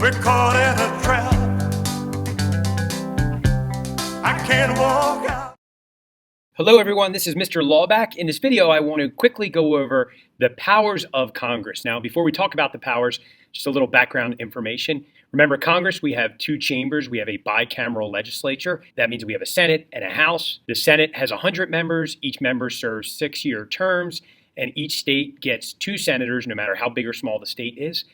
We're caught in a trap. I can't walk out. Hello everyone, this is Mr. Laubach. In this video, I want to quickly go over the powers of Congress. Now, before we talk about the powers, just a little background information. Remember, Congress, we have two chambers. We have a bicameral legislature. That means we have a Senate and a House. The Senate has 100 members. Each member serves 6-year terms, and each state gets 2 senators, no matter how big or small the state is.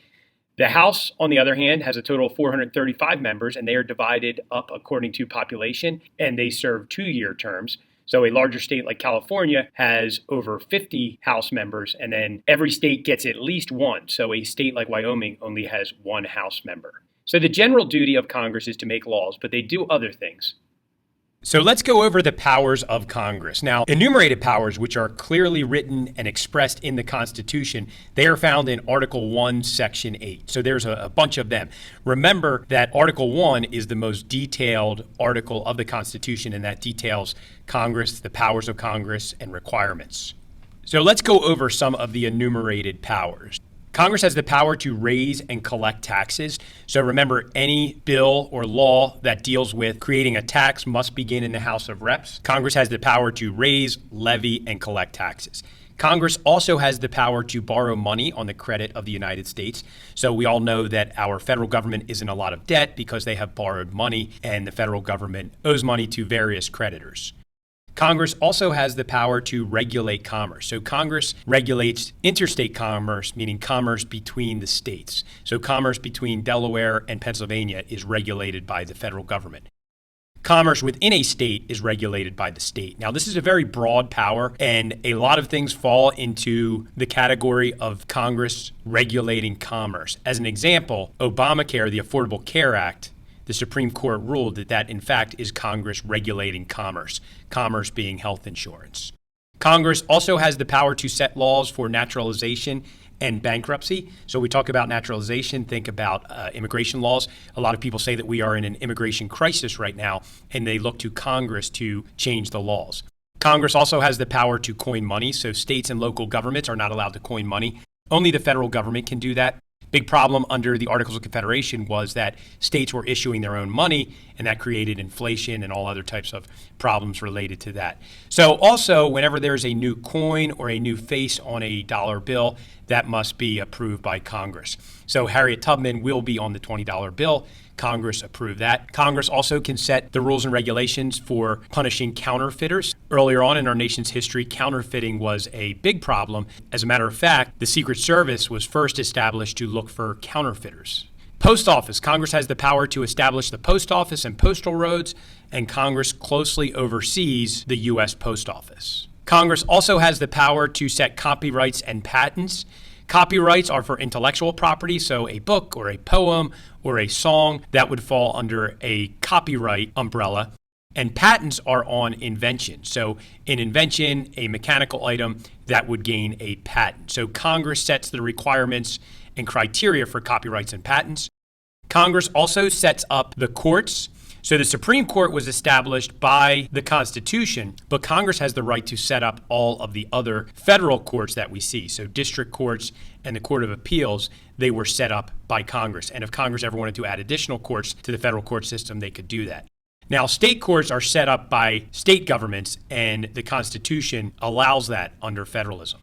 The House, on the other hand, has a total of 435 members, and they are divided up according to population, and they serve 2-year terms. So a larger state like California has over 50 House members, and then every state gets at least one. So a state like Wyoming only has 1 House member. So the general duty of Congress is to make laws, but they do other things. So let's go over the powers of Congress. Now, enumerated powers, which are clearly written and expressed in the Constitution, they are found in Article 1, Section 8. So there's a bunch of them. Remember that Article 1 is the most detailed article of the Constitution, and that details Congress, the powers of Congress, and requirements. So let's go over some of the enumerated powers. Congress has the power to raise and collect taxes. So remember, any bill or law that deals with creating a tax must begin in the House of Reps. Congress has the power to raise, levy, and collect taxes. Congress also has the power to borrow money on the credit of the United States. So we all know that our federal government is in a lot of debt because they have borrowed money, and the federal government owes money to various creditors. Congress also has the power to regulate commerce. So Congress regulates interstate commerce, meaning commerce between the states. So commerce between Delaware and Pennsylvania is regulated by the federal government. Commerce within a state is regulated by the state. Now, this is a very broad power, and a lot of things fall into the category of Congress regulating commerce. As an example, Obamacare, the Affordable Care Act, the Supreme Court ruled that in fact is Congress regulating commerce, commerce being health insurance. Congress also has the power to set laws for naturalization and bankruptcy. So we talk about naturalization, think about immigration laws. A lot of people say that we are in an immigration crisis right now, and they look to Congress to change the laws. Congress also has the power to coin money. So states and local governments are not allowed to coin money. Only the federal government can do that. Big problem under the Articles of Confederation was that states were issuing their own money, and that created inflation and all other types of problems related to that. So also, whenever there's a new coin or a new face on a dollar bill, that must be approved by Congress. So Harriet Tubman will be on the $20 bill. Congress approved that. Congress also can set the rules and regulations for punishing counterfeiters. Earlier on in our nation's history, counterfeiting was a big problem. As a matter of fact, the Secret Service was first established to look for counterfeiters. Post office. Congress has the power to establish the post office and postal roads, and Congress closely oversees the U.S. Post Office. Congress also has the power to set copyrights and patents. Copyrights are for intellectual property, so a book or a poem or a song that would fall under a copyright umbrella. And patents are on invention. So an invention, a mechanical item, that would gain a patent. So Congress sets the requirements and criteria for copyrights and patents. Congress also sets up the courts. So the Supreme Court was established by the Constitution, but Congress has the right to set up all of the other federal courts that we see. So district courts and the Court of Appeals, they were set up by Congress. And if Congress ever wanted to add additional courts to the federal court system, they could do that. Now, state courts are set up by state governments, and the Constitution allows that under federalism.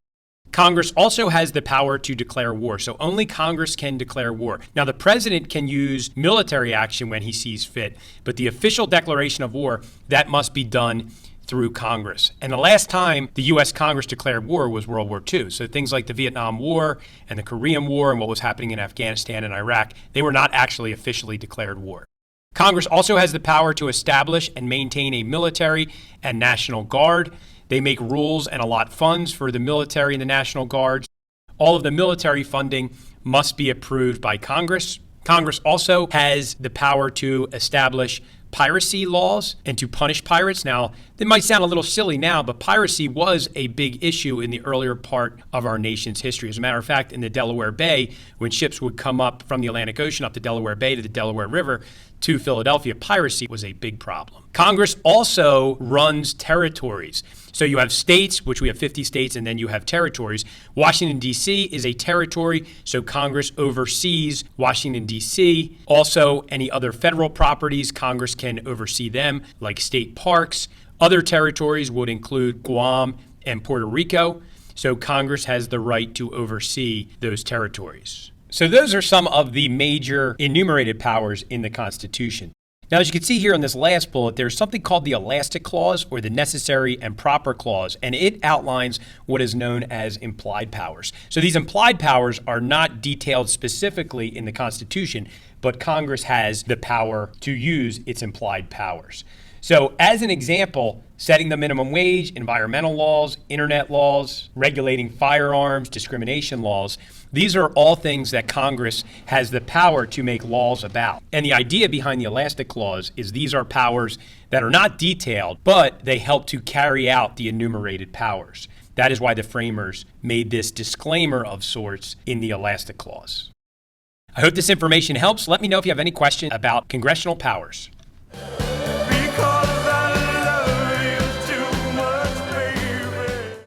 Congress also has the power to declare war. So only Congress can declare war. Now, the president can use military action when he sees fit, but the official declaration of war, that must be done through Congress. And the last time the U.S. Congress declared war was World War II. So things like the Vietnam War and the Korean War and what was happening in Afghanistan and Iraq, they were not actually officially declared war. Congress also has the power to establish and maintain a military and National Guard. They make rules and allot funds for the military and the National Guards. All of the military funding must be approved by Congress. Congress also has the power to establish piracy laws and to punish pirates. Now, that might sound a little silly now, but piracy was a big issue in the earlier part of our nation's history. As a matter of fact, in the Delaware Bay, when ships would come up from the Atlantic Ocean up the Delaware Bay to the Delaware River to Philadelphia, piracy was a big problem. Congress also runs territories. So you have states, which we have 50 states, and then you have territories. Washington, D.C. is a territory, so Congress oversees Washington, D.C. Also, any other federal properties, Congress can oversee them, like state parks. Other territories would include Guam and Puerto Rico, so Congress has the right to oversee those territories. So those are some of the major enumerated powers in the Constitution. Now, as you can see here on this last bullet, there's something called the Elastic Clause or the Necessary and Proper Clause, and it outlines what is known as implied powers. So these implied powers are not detailed specifically in the Constitution, but Congress has the power to use its implied powers. So as an example, setting the minimum wage, environmental laws, internet laws, regulating firearms, discrimination laws, these are all things that Congress has the power to make laws about. And the idea behind the Elastic Clause is these are powers that are not detailed, but they help to carry out the enumerated powers. That is why the framers made this disclaimer of sorts in the Elastic Clause. I hope this information helps. Let me know if you have any questions about congressional powers.